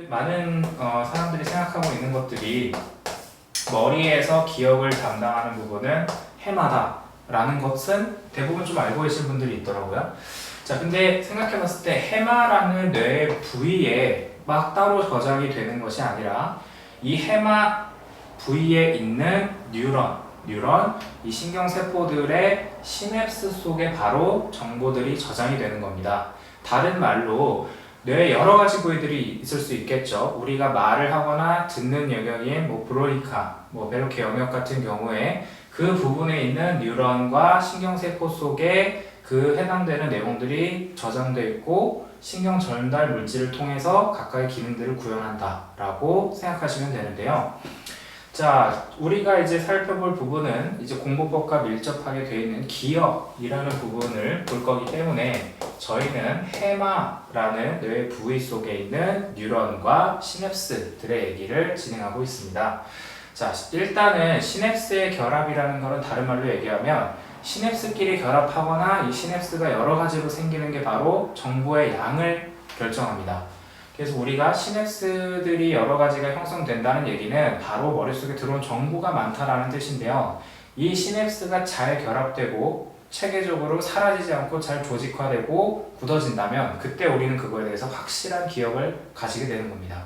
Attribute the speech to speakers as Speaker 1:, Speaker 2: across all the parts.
Speaker 1: 많은 사람들이 생각하고 있는 것들이 머리에서 기억을 담당하는 부분은 해마다 라는 것은 대부분 좀 알고 계신 분들이 있더라고요. 자, 근데 생각해봤을 때 해마라는 뇌의 부위에 막 따로 저장이 되는 것이 아니라 이 해마 부위에 있는 뉴런, 이 신경세포들의 시냅스 속에 바로 정보들이 저장이 되는 겁니다. 다른 말로 뇌에 여러 가지 부위들이 있을 수 있겠죠. 우리가 말을 하거나 듣는 영역인 브로니카, 베르케 영역 같은 경우에 그 부분에 있는 뉴런과 신경세포 속에 그 해당되는 내용들이 저장되어 있고 신경 전달 물질을 통해서 각각의 기능들을 구현한다 라고 생각하시면 되는데요. 자, 우리가 이제 살펴볼 부분은 이제 공부법과 밀접하게 되어 있는 기억이라는 부분을 볼 거기 때문에 저희는 해마라는 뇌 부위 속에 있는 뉴런과 시냅스들의 얘기를 진행하고 있습니다. 자, 일단은 시냅스의 결합이라는 것은 다른 말로 얘기하면 시냅스끼리 결합하거나 이 시냅스가 여러 가지로 생기는 게 바로 정보의 양을 결정합니다. 그래서 우리가 시냅스들이 여러 가지가 형성된다는 얘기는 바로 머릿속에 들어온 정보가 많다라는 뜻인데요. 이 시냅스가 잘 결합되고 체계적으로 사라지지 않고 잘 조직화되고 굳어진다면 그때 우리는 그거에 대해서 확실한 기억을 가지게 되는 겁니다.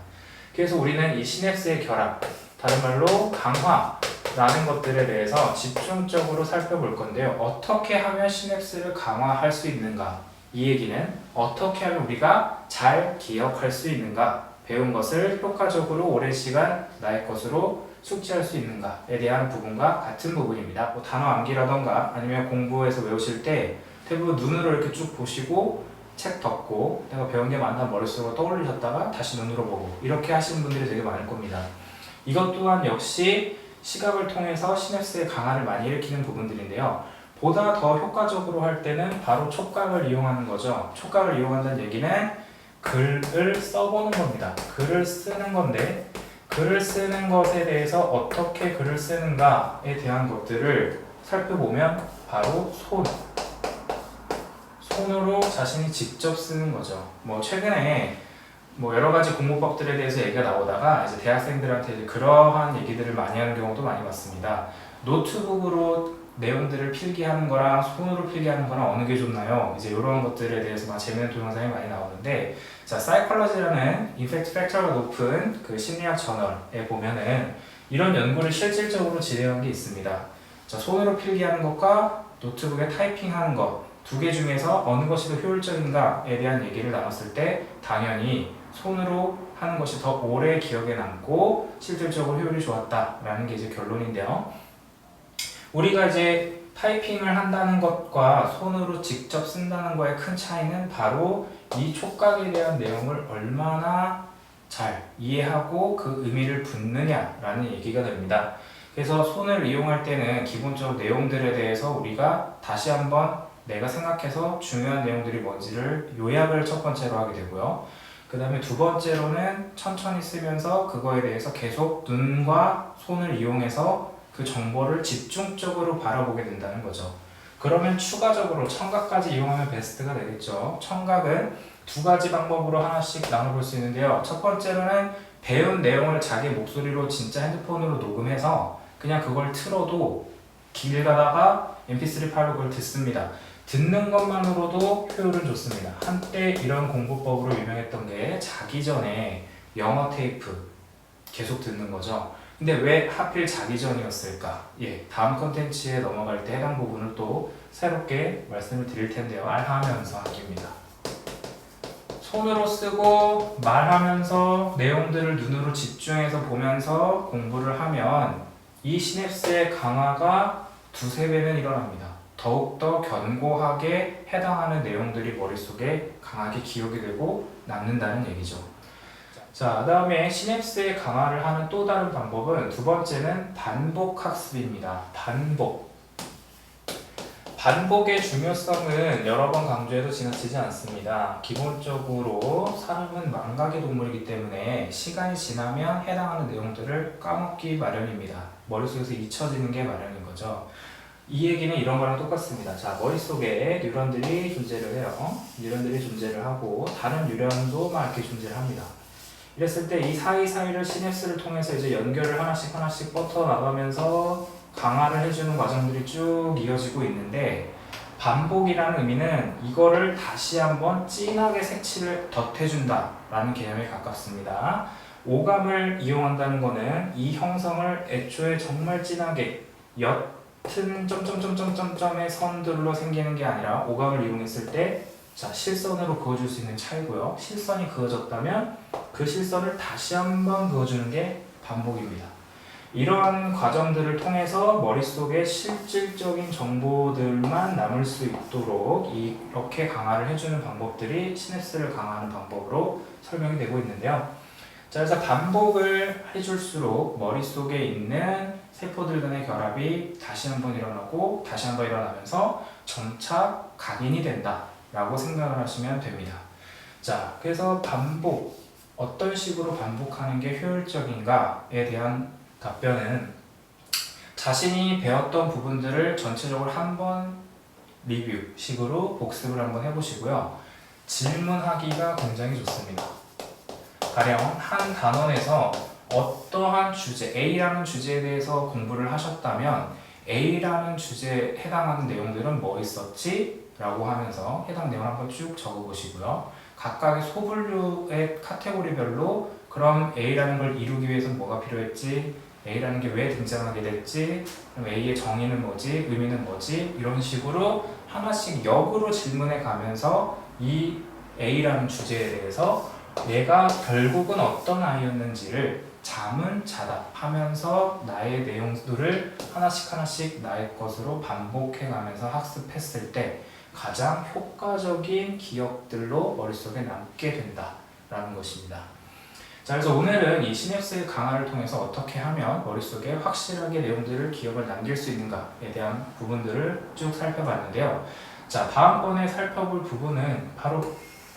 Speaker 1: 그래서 우리는 이 시냅스의 결합, 다른 말로 강화라는 것들에 대해서 집중적으로 살펴볼 건데요. 어떻게 하면 시냅스를 강화할 수 있는가? 이 얘기는 어떻게 하면 우리가 잘 기억할 수 있는가? 배운 것을 효과적으로 오랜 시간 나의 것으로 숙지할 수 있는가에 대한 부분과 같은 부분입니다. 단어 암기라던가 아니면 공부해서 외우실 때 대부분 눈으로 이렇게 쭉 보시고 책 덮고 내가 배운 게 맞나 머릿속으로 떠올리셨다가 다시 눈으로 보고 이렇게 하시는 분들이 되게 많을 겁니다. 이것 또한 역시 시각을 통해서 시냅스의 강화를 많이 일으키는 부분들인데요. 보다 더 효과적으로 할 때는 바로 촉각을 이용하는 거죠. 촉각을 이용한다는 얘기는 글을 써보는 겁니다. 글을 쓰는 건데 글을 쓰는 것에 대해서 어떻게 글을 쓰는가에 대한 것들을 살펴보면 바로 손으로 자신이 직접 쓰는 거죠. 최근에 여러 가지 공부법들에 대해서 얘기가 나오다가 이제 대학생들한테 이제 그러한 얘기들을 많이 하는 경우도 많이 봤습니다. 노트북으로 내용들을 필기하는 거랑 손으로 필기하는 거랑 어느 게 좋나요? 이제 이런 것들에 대해서 재미있는 동영상이 많이 나오는데, 자, 사이콜러지라는 임팩트 팩터가 높은 그 심리학 저널에 보면은 이런 연구를 실질적으로 진행한 게 있습니다. 자, 손으로 필기하는 것과 노트북에 타이핑하는 것 두 개 중에서 어느 것이 더 효율적인가에 대한 얘기를 나눴을 때 당연히 손으로 하는 것이 더 오래 기억에 남고 실질적으로 효율이 좋았다라는 게 이제 결론인데요. 우리가 이제 타이핑을 한다는 것과 손으로 직접 쓴다는 거의 큰 차이는 바로 이 촉각에 대한 내용을 얼마나 잘 이해하고 그 의미를 붙느냐라는 얘기가 됩니다. 그래서 손을 이용할 때는 기본적으로 내용들에 대해서 우리가 다시 한번 내가 생각해서 중요한 내용들이 뭔지를 요약을 첫 번째로 하게 되고요. 그 다음에 두 번째로는 천천히 쓰면서 그거에 대해서 계속 눈과 손을 이용해서 그 정보를 집중적으로 바라보게 된다는 거죠. 그러면 추가적으로 청각까지 이용하면 베스트가 되겠죠. 청각은 두 가지 방법으로 하나씩 나눠볼 수 있는데요. 첫 번째로는 배운 내용을 자기 목소리로 진짜 핸드폰으로 녹음해서 그냥 그걸 틀어도 길 가다가 mp3 파일로 그걸 듣습니다. 듣는 것만으로도 효율은 좋습니다. 한때 이런 공부법으로 유명했던 게 자기 전에 영어 테이프 계속 듣는 거죠. 근데 왜 하필 자기 전이었을까? 다음 컨텐츠에 넘어갈 때 해당 부분을 또 새롭게 말씀을 드릴 텐데요. 말하면서 하기입니다. 손으로 쓰고 말하면서 내용들을 눈으로 집중해서 보면서 공부를 하면 이 시냅스의 강화가 두세 배는 일어납니다. 더욱더 견고하게 해당하는 내용들이 머릿속에 강하게 기억이 되고 남는다는 얘기죠. 자, 그 다음에 시냅스의 강화를 하는 또 다른 방법은 두 번째는 반복학습입니다. 반복의 중요성은 여러 번 강조해도 지나치지 않습니다. 기본적으로 사람은 망각의 동물이기 때문에 시간이 지나면 해당하는 내용들을 까먹기 마련입니다. 머릿속에서 잊혀지는 게 마련인 거죠. 이 얘기는 이런 거랑 똑같습니다. 자, 머릿속에 뉴런들이 존재를 해요. 뉴런들이 존재를 하고 다른 뉴런도 막 이렇게 존재를 합니다. 이랬을 때 이 사이사이를 시냅스를 통해서 이제 연결을 하나씩 뻗어 나가면서 강화를 해주는 과정들이 쭉 이어지고 있는데, 반복이라는 의미는 이거를 다시 한번 진하게 색칠을 덧해준다 라는 개념에 가깝습니다. 오감을 이용한다는 거는 이 형성을 애초에 정말 진하게 옅은 점점점점점점의 선들로 생기는 게 아니라, 오감을 이용했을 때 자, 실선으로 그어줄 수 있는 차이고요. 실선이 그어졌다면 그 실선을 다시 한번 그어주는 게 반복입니다. 이러한 과정들을 통해서 머릿속에 실질적인 정보들만 남을 수 있도록 이렇게 강화를 해주는 방법들이 시냅스를 강화하는 방법으로 설명이 되고 있는데요. 자, 그래서 반복을 해줄수록 머릿속에 있는 세포들 간의 결합이 다시 한번 일어나고 다시 한번 일어나면서 점차 각인이 된다 라고 생각을 하시면 됩니다. 자, 그래서 반복, 어떤 식으로 반복하는 게 효율적인가에 대한 답변은 자신이 배웠던 부분들을 전체적으로 한번 리뷰식으로 복습을 한번 해보시고요. 질문하기가 굉장히 좋습니다. 가령 한 단원에서 어떠한 주제, A라는 주제에 대해서 공부를 하셨다면 A라는 주제에 해당하는 내용들은 뭐 있었지? 라고 하면서 해당 내용을 한번 쭉 적어보시고요. 각각의 소분류의 카테고리별로 그럼 A라는 걸 이루기 위해서는 뭐가 필요했지? A라는 게 왜 등장하게 됐지? 그럼 A의 정의는 뭐지? 의미는 뭐지? 이런 식으로 하나씩 역으로 질문해 가면서 이 A라는 주제에 대해서 얘가 결국은 어떤 아이였는지를 자문자답하면서 나의 내용들을 하나씩 나의 것으로 반복해 가면서 학습했을 때 가장 효과적인 기억들로 머릿속에 남게 된다라는 것입니다. 자, 그래서 오늘은 이 시냅스 강화를 통해서 어떻게 하면 머릿속에 확실하게 내용들을 기억을 남길 수 있는가에 대한 부분들을 쭉 살펴봤는데요. 자, 다음번에 살펴볼 부분은 바로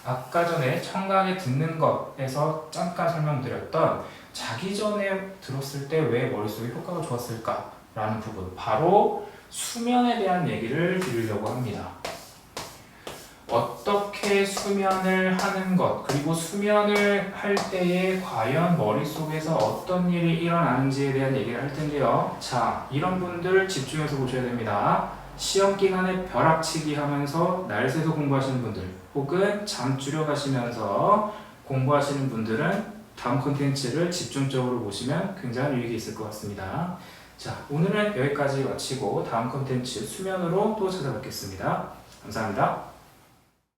Speaker 1: 아까 전에 청각에 듣는 것에서 잠깐 설명드렸던 자기 전에 들었을 때 왜 머릿속에 효과가 좋았을까라는 부분, 바로 수면에 대한 얘기를 드리려고 합니다. 어떻게 수면을 하는 것, 그리고 수면을 할 때에 과연 머릿속에서 어떤 일이 일어나는지에 대한 얘기를 할 텐데요. 자, 이런 분들 집중해서 보셔야 됩니다. 시험 기간에 벼락치기 하면서 날 새서 공부하시는 분들, 혹은 잠 줄여가시면서 공부하시는 분들은 다음 콘텐츠를 집중적으로 보시면 굉장히 유익이 있을 것 같습니다. 자, 오늘은 여기까지 마치고 다음 콘텐츠 수면으로 또 찾아뵙겠습니다. 감사합니다.